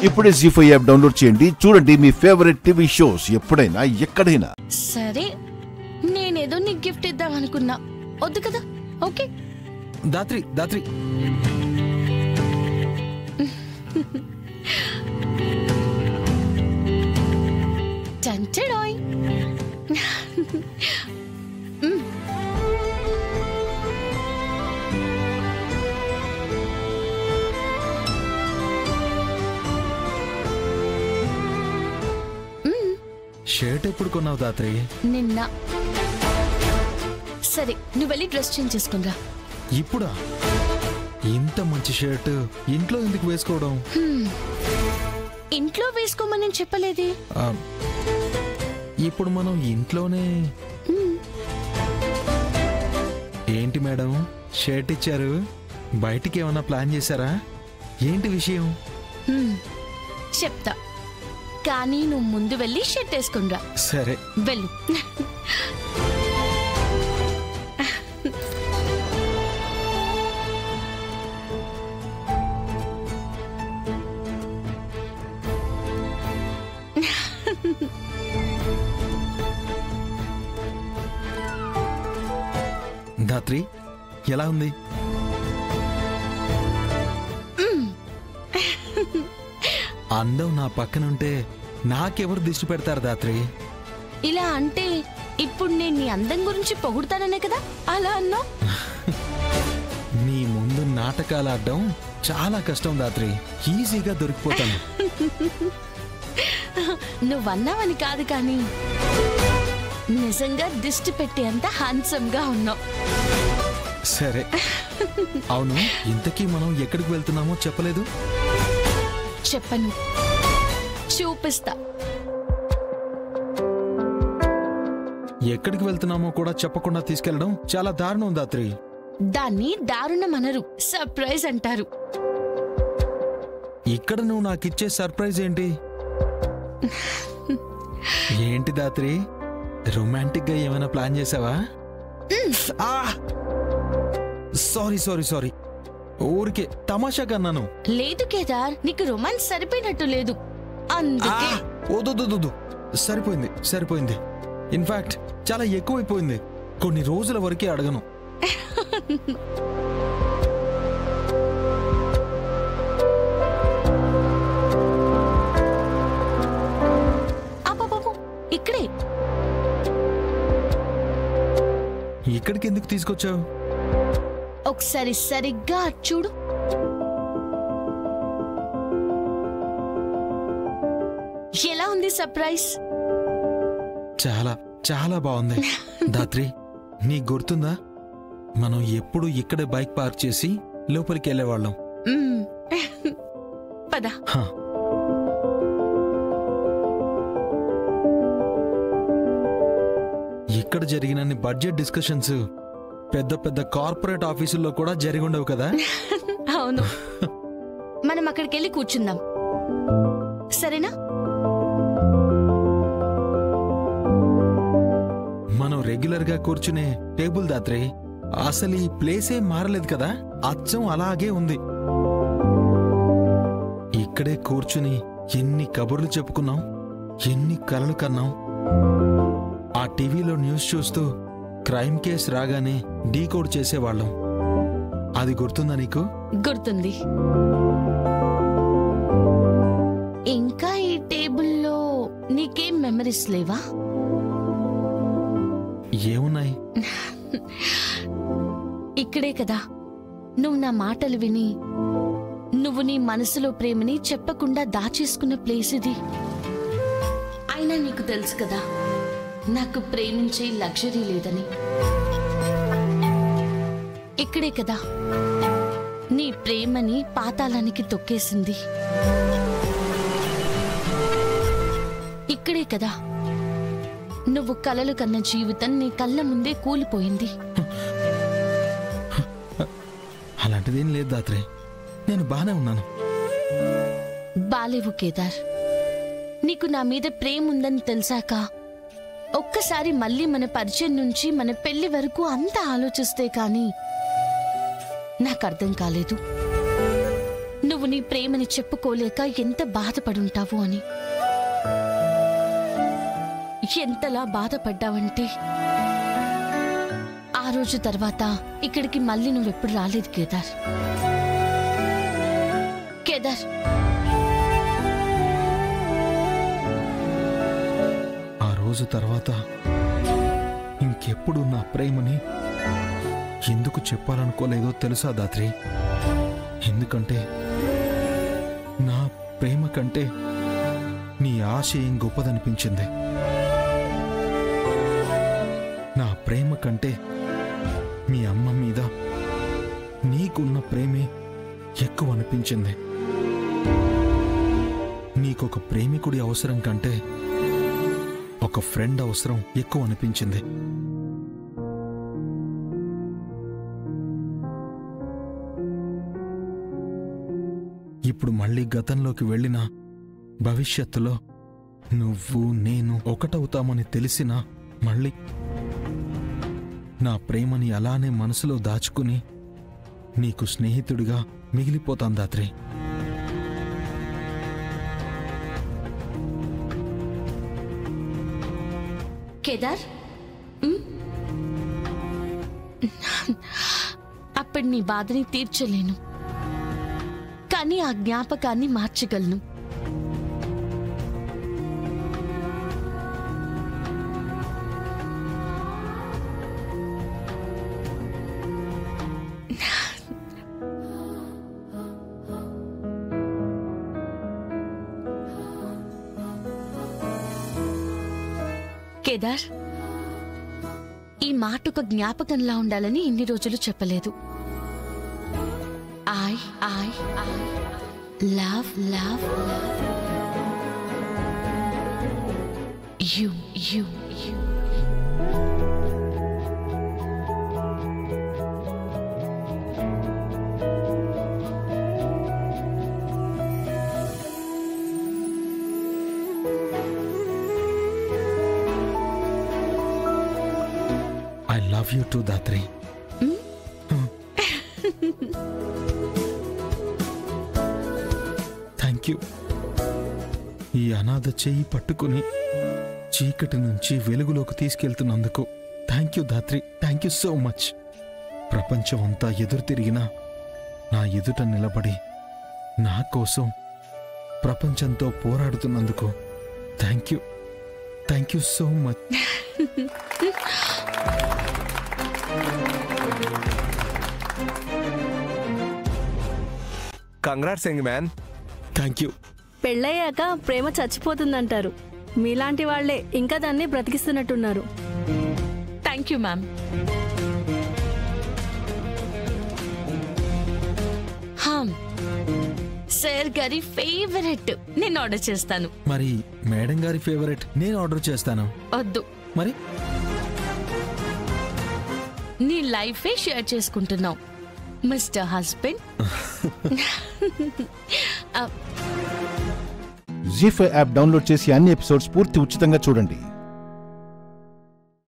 ఇప్పుడే జీ5 app download చేయండి. చూడండి మీ ఫేవరెట్ టీవీ షోస్ ఎప్పుడైనా ఎక్కడైనా. సరే, నేనేదో నీకు గిఫ్ట్ ఇద్దాం అనుకున్నా, వద్దు కదా? ఓకే దాత్రి దాత్రి చంచడాయ్. షర్ట్ ఎప్పుడు కొన్నావు దాత్రి? నిన్న. సరే, నువ్వు వెళ్ళి డ్రెస్ చేంజ్ చేసుకునిరా. ఇప్పుడా? ఇంత మంచి షర్ట్ ఇంట్లో ఎందుకు వేసుకోవడం? ఇంట్లో వేసుకోమని చెప్పలేదే. ఇప్పుడు మనం ఇంట్లోనే. ఏంటి మేడం షర్ట్ ఇచ్చారు? బయటికి ఏమన్నా ప్లాన్ చేశారా? ఏంటి విషయం? చెప్తా, కానీ నువ్వు ముందు వెళ్ళి షర్ట్ వేసుకునిరా. సరే వెళ్ళు. దాత్రి ఎలా ఉంది? అందం నా పక్కనుంటే నాకెవరు దిష్టి పెడతారు దాత్రి? ఇలా అంటే ఇప్పుడు నేను నీ అందం గురించి పొగుడుతాననే కదా అలా అన్నా. నీ ముందు నాటకాలు ఆడడం చాలా కష్టం దాత్రి, ఈజీగా దొరికిపోతాను. నువ్వన్నావని కాదు, కానీ నిజంగా దిష్టి పెట్టేంత హ్యాండ్సమ్ గా ఉన్నావు. సరే, అవును, ఇంతకీ మనం ఎక్కడికి వెళ్తున్నామో చెప్పలేదు. చెప్పను, చూపిస్తా. ఎక్కడికి వెళ్తున్నామో కూడా చెప్పకుండా తీసుకెళ్లడం చాలా దారుణం దాత్రి. దాన్ని దారుణం అనరు, సర్ప్రైజ్ అంటారు. ఇక్కడ నువ్వు నాకిచ్చే సర్ప్రైజ్ ఏంటి? ఏంటి దాత్రి, రొమాంటిక్ గా ఏమైనా ప్లాన్ చేసావా? సారీ సారీ సారీ, ఊరికే తమాషాగా అన్నాను. లేదు కేదార్, నీకు రొమాన్స్ సరిపోయినట్టు లేదు, అందుకే. వద్దు, సరిపోయింది సరిపోయింది. ఇన్ఫాక్ట్ చాలా ఎక్కువైపోయింది. కొన్ని రోజుల వరకే అడగను. ఇక్కడే. ఇక్కడికి ఎందుకు తీసుకొచ్చావు? ఒకసారి సరిగ్గా చూడు. ఎలా ఉంది సర్ప్రైజ్? చాలా చాలా బాగుంది. దాత్రి, నీకు గుర్తుందా మనం ఎప్పుడు ఇక్కడే బైక్ పార్క్ చేసి లోపలికి వెళ్ళేవాళ్ళం? పద. ఇక్కడ జరిగినన్ని బడ్జెట్ డిస్కషన్స్ పెద్ద పెద్ద కార్పొరేట్ ఆఫీసుల్లో కూడా జరిగి ఉండవు కదా? అవును. మనం అక్కడికి వెళ్ళి కూర్చుందాం, సరేనా? మనం రెగ్యులర్ గా కూర్చునే టేబుల్ దాత్రి, అసలు ఈ ప్లేసే మారలేదు కదా, అచ్చం అలాగే ఉంది. ఇక్కడే కూర్చుని ఎన్ని కబుర్లు చెప్పుకున్నాం, ఎన్ని కలలు కన్నాం. ఆ టీవీలో న్యూస్ చూస్తూ క్రైమ్ కేస్ రాగానే డీకోడ్ చేసేవాళ్ళం. అది గుర్తుందా నీకు? గుర్తుంది. ఇంకా ఈ టేబుల్లో నీకేం మెమరీస్ లేవా? ఏమున్నాయి? ఇక్కడే కదా నువ్వు నా మాటలు విని నువ్వు నీ మనసులో ప్రేమని చెప్పకుండా దాచేసుకున్న ప్లేస్ ఇది. అయినా నీకు తెలుసు కదా నాకు ప్రేమించే లగ్జరీ లేదని. ఇక్కడే కదా నీ ప్రేమని పాతాళానికి తొక్కేసింది. ఇక్కడే కదా నువ్వు కలలు కన్న జీవితం నీ కళ్ళ ముందే కూలిపోయింది. అలాంటిదేం లేదు దాత్రే, నేను బానే ఉన్నాను. బాలేవు కేదార్, నీకు నా మీద ప్రేమ ఉందని తెలిసాక ఒక్కసారి మళ్ళీ మన పరిచయం నుంచి మన పెళ్లి వరకు అంతా ఆలోచిస్తే కానీ నాకు అర్థం కాలేదు. నువ్వు నీ ప్రేమని చెప్పుకోలేక ఎంత బాధపడుంటావు అని. ఎంతలా బాధపడ్డావంటే ఆ రోజు తర్వాత ఇక్కడికి మళ్ళీ నువ్వెప్పుడు రాలేదు కేదార్. కేదార్, ఆ రోజు తర్వాత ఇంకెప్పుడు నా ప్రేమని ఎందుకు చెప్పాలనుకోలేదో తెలుసా దాత్రి? ఎందుకంటే నా ప్రేమ కంటే నీ ఆశయం గొప్పదనిపించింది. నా ప్రేమ కంటే మీ అమ్మ మీద నీకున్న ప్రేమే ఎక్కువ అనిపించింది. నీకొక ప్రేమికుడి అవసరం కంటే ఒక ఫ్రెండ్ అవసరం ఎక్కువ అనిపించింది. ఇప్పుడు మళ్ళీ గతంలోకి వెళ్ళినా భవిష్యత్తులో నువ్వు నేను ఒకటవుతామని తెలిసినా మళ్ళీ నా ప్రేమని అలానే మనసులో దాచుకుని నీకు స్నేహితుడిగా మిగిలిపోతాను దాత్రి. కేదార్, అప్పుడు నీ బాధని తీర్చలేను, కానీ ఆ జ్ఞాపకాన్ని మార్చగలను. కేదార్, ఈ మాట ఒక జ్ఞాపకంలా ఉండాలని ఇన్ని రోజులు చెప్పలేదు. I love you. I love you too, Datri. Thank you. ఈ అనాథ చెయ్యి పట్టుకుని చీకటి నుంచి వెలుగులోకి తీసుకెళ్తున్నందుకు thank you Datri. Thank you so much. ప్రపంచం అంతా ఎదురు తిరిగినా నా ఎదుట నిలబడి నా కోసం ప్రపంచంతో పోరాడుతున్నందుకు thank you. Thank you so much. Congrats young man. Thank you. పెళ్ళయ్యాక ప్రేమ చచ్చిపోతుందంటారు. మీలాంటి వాళ్లే ఇంకా దాన్ని బ్రతికిస్తున్నట్టున్నారు. Thank you ma'am. సార్ గారి ఫేవరెట్ నేను ఆర్డర్ చేస్తాను. మరి మేడం గారి ఫేవరెట్ నేను ఆర్డర్ చేస్తాను. వద్దు, మరి నీ లైఫే షేర్ చేసుకుంటున్నావు మిస్టర్ హస్బెండ్. జీ5 యాప్ డౌన్లోడ్ చేసి అన్ని ఎపిసోడ్స్ పూర్తి ఉచితంగా చూడండి.